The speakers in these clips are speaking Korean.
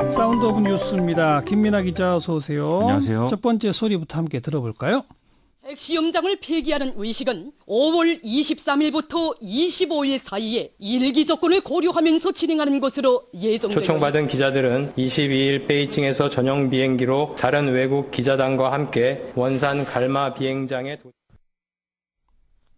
사운드 오브 뉴스입니다. 김민아 기자 어서 오세요. 안녕하세요. 첫 번째 소리부터 함께 들어볼까요? 핵시험장을 폐기하는 의식은 5월 23일부터 25일 사이에 일기 조건을 고려하면서 진행하는 것으로 예정됩니다. 초청받은 기자들은 22일 베이징에서 전용 비행기로 다른 외국 기자단과 함께 원산 갈마 비행장에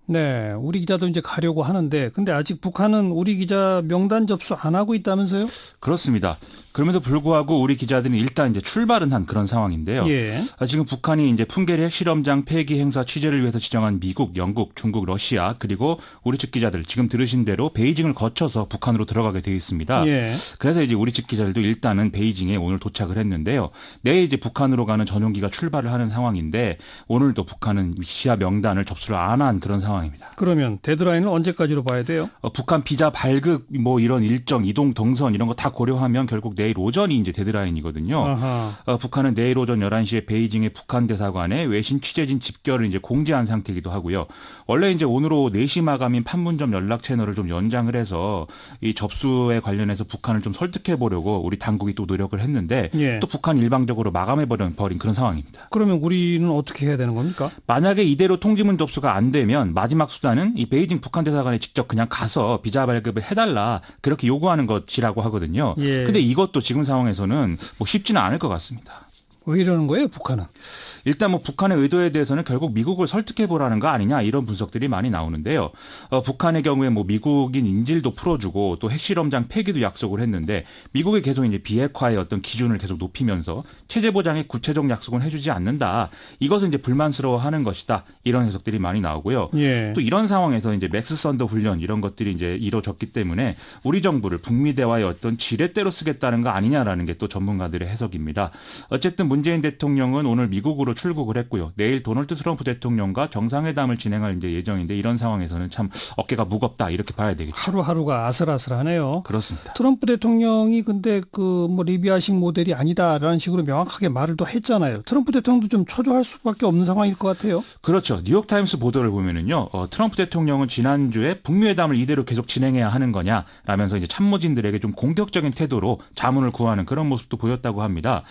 네, 우리 기자도 이제 가려고 하는데 근데 아직 북한은 우리 기자 명단 접수 안 하고 있다면서요? 그렇습니다. 그럼에도 불구하고 우리 기자들은 일단 이제 출발은 한 그런 상황인데요. 예. 지금 북한이 이제 풍계리 핵실험장 폐기 행사 취재를 위해서 지정한 미국, 영국, 중국, 러시아 그리고 우리 측 기자들 지금 들으신 대로 베이징을 거쳐서 북한으로 들어가게 되어 있습니다. 예. 그래서 이제 우리 측 기자들도 일단은 베이징에 오늘 도착을 했는데요. 내일 이제 북한으로 가는 전용기가 출발을 하는 상황인데 오늘도 북한은 시야 명단을 접수를 안 한 그런 상황입니다. 그러면 데드라인은 언제까지로 봐야 돼요? 북한 비자 발급 뭐 이런 일정, 이동 동선 이런 거 다 고려하면 결국 내일 오전이 이제 데드라인이거든요. 북한은 내일 오전 11시에 베이징의 북한 대사관에 외신 취재진 집결을 이제 공지한 상태이기도 하고요. 원래 이제 오늘 오후 4시 마감인 판문점 연락 채널을 좀 연장을 해서 이 접수에 관련해서 북한을 좀 설득해 보려고 우리 당국이 또 노력을 했는데 예. 또 북한 일방적으로 마감해 버린 그런 상황입니다. 그러면 우리는 어떻게 해야 되는 겁니까? 만약에 이대로 통지문 접수가 안 되면 마지막 수단은 이 베이징 북한 대사관에 직접 그냥 가서 비자 발급을 해달라 그렇게 요구하는 것이라고 하거든요. 예. 근데 이것도 지금 상황에서는 뭐 쉽지는 않을 것 같습니다. 왜 이러는 거예요, 북한은? 일단 뭐 북한의 의도에 대해서는 결국 미국을 설득해 보라는 거 아니냐 이런 분석들이 많이 나오는데요. 북한의 경우에 뭐 미국인 인질도 풀어주고 또 핵실험장 폐기도 약속을 했는데 미국이 계속 이제 비핵화의 어떤 기준을 계속 높이면서 체제 보장의 구체적 약속은 해주지 않는다. 이것은 이제 불만스러워하는 것이다. 이런 해석들이 많이 나오고요. 예. 또 이런 상황에서 이제 맥스 선더 훈련 이런 것들이 이제 이루어졌기 때문에 우리 정부를 북미 대화의 어떤 지렛대로 쓰겠다는 거 아니냐라는 게 또 전문가들의 해석입니다. 어쨌든 문재인 대통령은 오늘 미국으로 출국을 했고요. 내일 도널드 트럼프 대통령과 정상회담을 진행할 이제 예정인데 이런 상황에서는 참 어깨가 무겁다 이렇게 봐야 되겠죠. 하루하루가 아슬아슬하네요. 그렇습니다. 트럼프 대통령이 근데 그 뭐 리비아식 모델이 아니다라는 식으로 명확하게 말을 또 했잖아요. 트럼프 대통령도 좀 초조할 수밖에 없는 상황일 것 같아요. 그렇죠. 뉴욕타임스 보도를 보면은요, 트럼프 대통령은 지난주에 북미 회담을 이대로 계속 진행해야 하는 거냐라면서 이제 참모진들에게 좀 공격적인 태도로 자문을 구하는 그런 모습도 보였다고 합니다.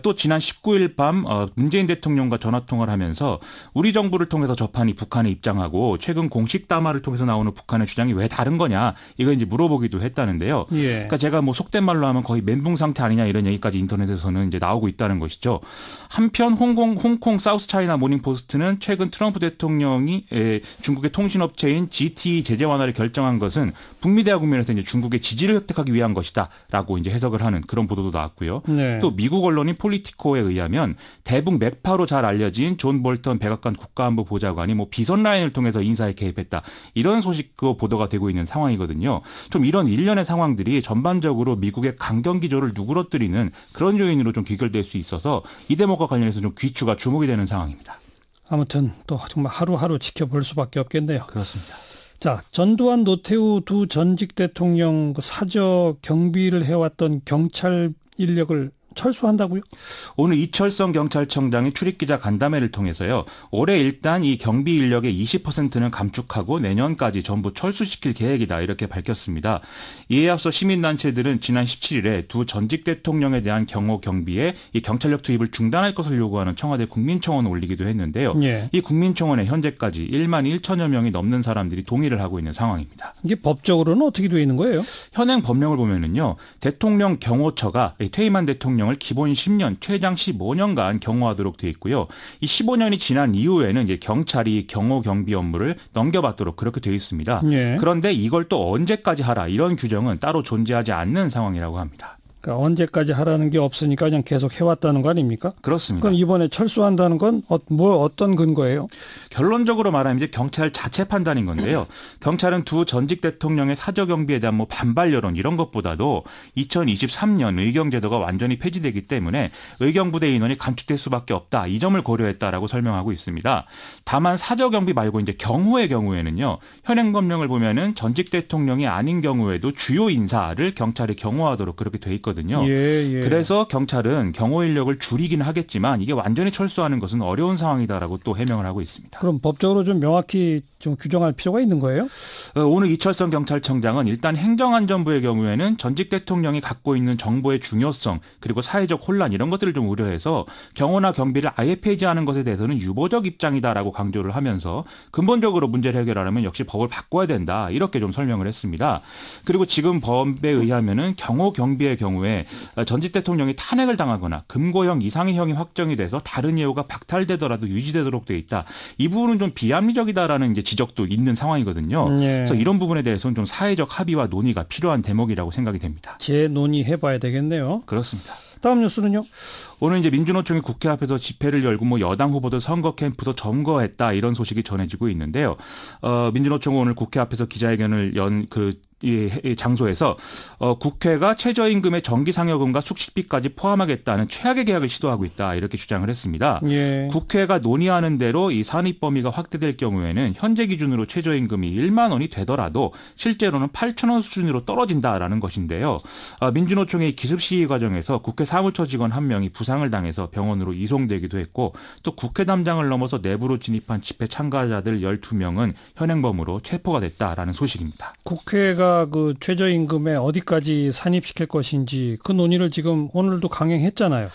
또 지난 19일 밤 문재인 대통령과 전화 통화를 하면서 우리 정부를 통해서 접한 이 북한의 입장하고 최근 공식 담화를 통해서 나오는 북한의 주장이 왜 다른 거냐 이거 이제 물어보기도 했다는데요. 예. 그러니까 제가 뭐 속된 말로 하면 거의 멘붕 상태 아니냐 이런 얘기까지 인터넷에서는 이제 나오고 있다는 것이죠. 한편 홍콩 사우스 차이나 모닝 포스트는 최근 트럼프 대통령이 중국의 통신업체인 GTE 제재 완화를 결정한 것은 북미 대화 국면에서 이제 중국의 지지를 획득하기 위한 것이다라고 이제 해석을 하는 그런 보도도 나왔고요. 네. 또 미국 언론인 폴리티코에 의하면 대북 매파로 잘 알려진 존 볼턴 백악관 국가안보 보좌관이 뭐 비선 라인을 통해서 인사에 개입했다. 이런 소식도 보도가 되고 있는 상황이거든요. 좀 이런 일련의 상황들이 전반적으로 미국의 강경 기조를 누그러뜨리는 그런 요인으로 좀 귀결될 수 있어서 이 대목과 관련해서 좀 귀추가 주목이 되는 상황입니다. 아무튼 또 정말 하루하루 지켜볼 수밖에 없겠네요. 그렇습니다. 자, 전두환 노태우 두 전직 대통령 그 사저 경비를 해왔던 경찰 인력을 철수한다고요? 오늘 이철성 경찰청장이 출입기자 간담회를 통해서요. 올해 일단 이 경비 인력의 20%는 감축하고 내년까지 전부 철수시킬 계획이다 이렇게 밝혔습니다. 이에 앞서 시민단체들은 지난 17일에 두 전직 대통령에 대한 경호 경비에 이 경찰력 투입을 중단할 것을 요구하는 청와대 국민청원을 올리기도 했는데요. 예. 이 국민청원에 현재까지 1만 1천여 명이 넘는 사람들이 동의를 하고 있는 상황입니다. 이게 법적으로는 어떻게 되어 있는 거예요? 현행 법령을 보면은요. 대통령 경호처가 퇴임한 대통령을 기본 10년, 최장 15년간 경호하도록 되어 있고요. 이 15년이 지난 이후에는 이제 경찰이 경호 경비 업무를 넘겨받도록 그렇게 되어 있습니다. 예. 그런데 이걸 또 언제까지 하라 이런 규정은 따로 존재하지 않는 상황이라고 합니다. 그러니까 언제까지 하라는 게 없으니까 그냥 계속 해왔다는 거 아닙니까? 그렇습니다. 그럼 이번에 철수한다는 건 어떤 근거예요? 결론적으로 말하면 이제 경찰 자체 판단인 건데요. 경찰은 두 전직 대통령의 사저 경비에 대한 뭐 반발 여론 이런 것보다도 2023년 의경 제도가 완전히 폐지되기 때문에 의경 부대 인원이 감축될 수밖에 없다. 이 점을 고려했다라고 설명하고 있습니다. 다만 사저 경비 말고 이제 경호의 경우에는요. 현행 법령을 보면은 전직 대통령이 아닌 경우에도 주요 인사를 경찰이 경호하도록 그렇게 돼 있거든요. 있거든요. 예. 그래서 경찰은 경호 인력을 줄이긴 하겠지만 이게 완전히 철수하는 것은 어려운 상황이다라고 또 해명을 하고 있습니다. 그럼 법적으로 좀 명확히 좀 규정할 필요가 있는 거예요? 오늘 이철성 경찰청장은 일단 행정안전부의 경우에는 전직 대통령이 갖고 있는 정보의 중요성 그리고 사회적 혼란 이런 것들을 좀 우려해서 경호나 경비를 아예 폐지하는 것에 대해서는 유보적 입장이다라고 강조를 하면서 근본적으로 문제를 해결하려면 역시 법을 바꿔야 된다 이렇게 좀 설명을 했습니다. 그리고 지금 법에 의하면은 경호 경비의 경우에 전직 대통령이 탄핵을 당하거나 금고형 이상의 형이 확정이 돼서 다른 예우가 박탈되더라도 유지되도록 돼 있다. 이 부분은 좀 비합리적이다라는 이제 지적도 있는 상황이거든요. 그래서 이런 부분에 대해서는 좀 사회적 합의와 논의가 필요한 대목이라고 생각이 됩니다. 재논의해봐야 되겠네요. 그렇습니다. 다음 뉴스는요? 오늘 이제 민주노총이 국회 앞에서 집회를 열고 여당 후보들 선거 캠프도 점거했다 이런 소식이 전해지고 있는데요. 민주노총은 오늘 국회 앞에서 기자회견을 연 이 장소에서 국회가 최저임금의 정기상여금과 숙식비까지 포함하겠다는 최악의 계약을 시도하고 있다 이렇게 주장을 했습니다. 예. 국회가 논의하는 대로 이 산입 범위가 확대될 경우에는 현재 기준으로 최저임금이 1만 원이 되더라도 실제로는 8천 원 수준으로 떨어진다라는 것인데요. 민주노총의 기습 시위 과정에서 국회 사무처 직원 한 명이 부상을 당해서 병원으로 이송되기도 했고 또 국회 담장을 넘어서 내부로 진입한 집회 참가자들 12명은 현행범으로 체포가 됐다라는 소식입니다. 국회가 그 최저임금에 어디까지 산입시킬 것인지 그 논의를 지금 오늘도 강행했잖아요.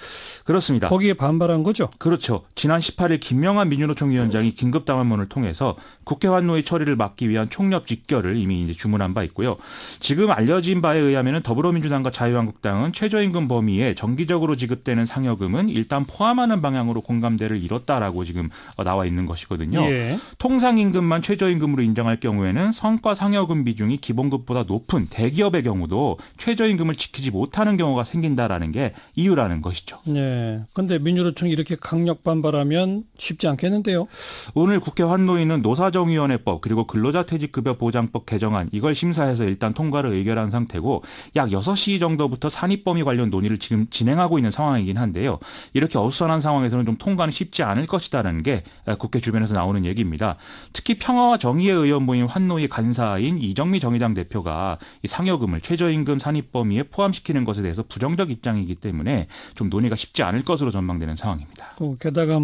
그렇습니다. 거기에 반발한 거죠? 그렇죠. 지난 18일 김명한 민주노총 위원장이 긴급당원문을 통해서 국회 환노위 처리를 막기 위한 총력 직결을 이미 이제 주문한 바 있고요. 지금 알려진 바에 의하면 더불어민주당과 자유한국당은 최저임금 범위에 정기적으로 지급되는 상여금은 일단 포함하는 방향으로 공감대를 이뤘다라고 지금 나와 있는 것이거든요. 예. 통상임금만 최저임금으로 인정할 경우에는 성과 상여금 비중이 기본급보다 높은 대기업의 경우도 최저임금을 지키지 못하는 경우가 생긴다라는 게 이유라는 것이죠. 네. 그런데 민주노총이 이렇게 강력 반발하면 쉽지 않겠는데요. 오늘 국회 환노위는 노사정위원회법 그리고 근로자퇴직급여 보장법 개정안 이걸 심사해서 일단 통과를 의결한 상태고 약 6시 정도부터 산입범위 관련 논의를 지금 진행하고 있는 상황이긴 한데요. 이렇게 어수선한 상황에서는 좀 통과는 쉽지 않을 것이라는 게 국회 주변에서 나오는 얘기입니다. 특히 평화와 정의의 의원 모임 환노위 간사인 이정미 정의당 대표가 이 상여금을 최저임금 산입범위에 포함시키는 것에 대해서 부정적 입장이기 때문에 좀 논의가 쉽지 않을 것으로 전망되는 상황입니다. 게다가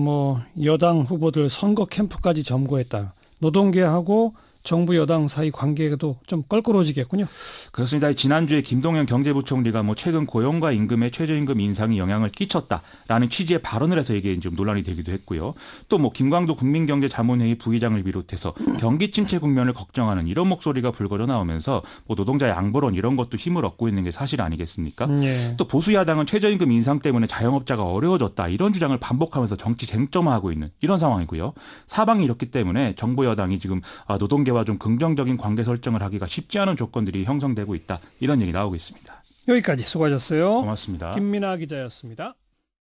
여당 후보들 선거 캠프까지 점거했다. 노동계하고 정부 여당 사이 관계도 좀 껄끄러워지겠군요. 그렇습니다. 지난주에 김동연 경제부총리가 최근 고용과 임금의 최저임금 인상이 영향을 끼쳤다라는 취지의 발언을 해서 이게 좀 논란이 되기도 했고요. 또 김광도 국민경제자문회의 부의장을 비롯해서 경기 침체 국면을 걱정하는 이런 목소리가 불거져 나오면서 노동자 양보론 이런 것도 힘을 얻고 있는 게 사실 아니겠습니까? 예. 또 보수 야당은 최저임금 인상 때문에 자영업자가 어려워졌다 이런 주장을 반복하면서 정치 쟁점화하고 있는 이런 상황이고요. 사방이 이렇기 때문에 정부 여당이 지금 노동계와 좀 긍정적인 관계 설정을 하기가 쉽지 않은 조건들이 형성되고 있다. 이런 얘기 나오고 있습니다. 여기까지 수고하셨어요. 고맙습니다. 김민아 기자였습니다.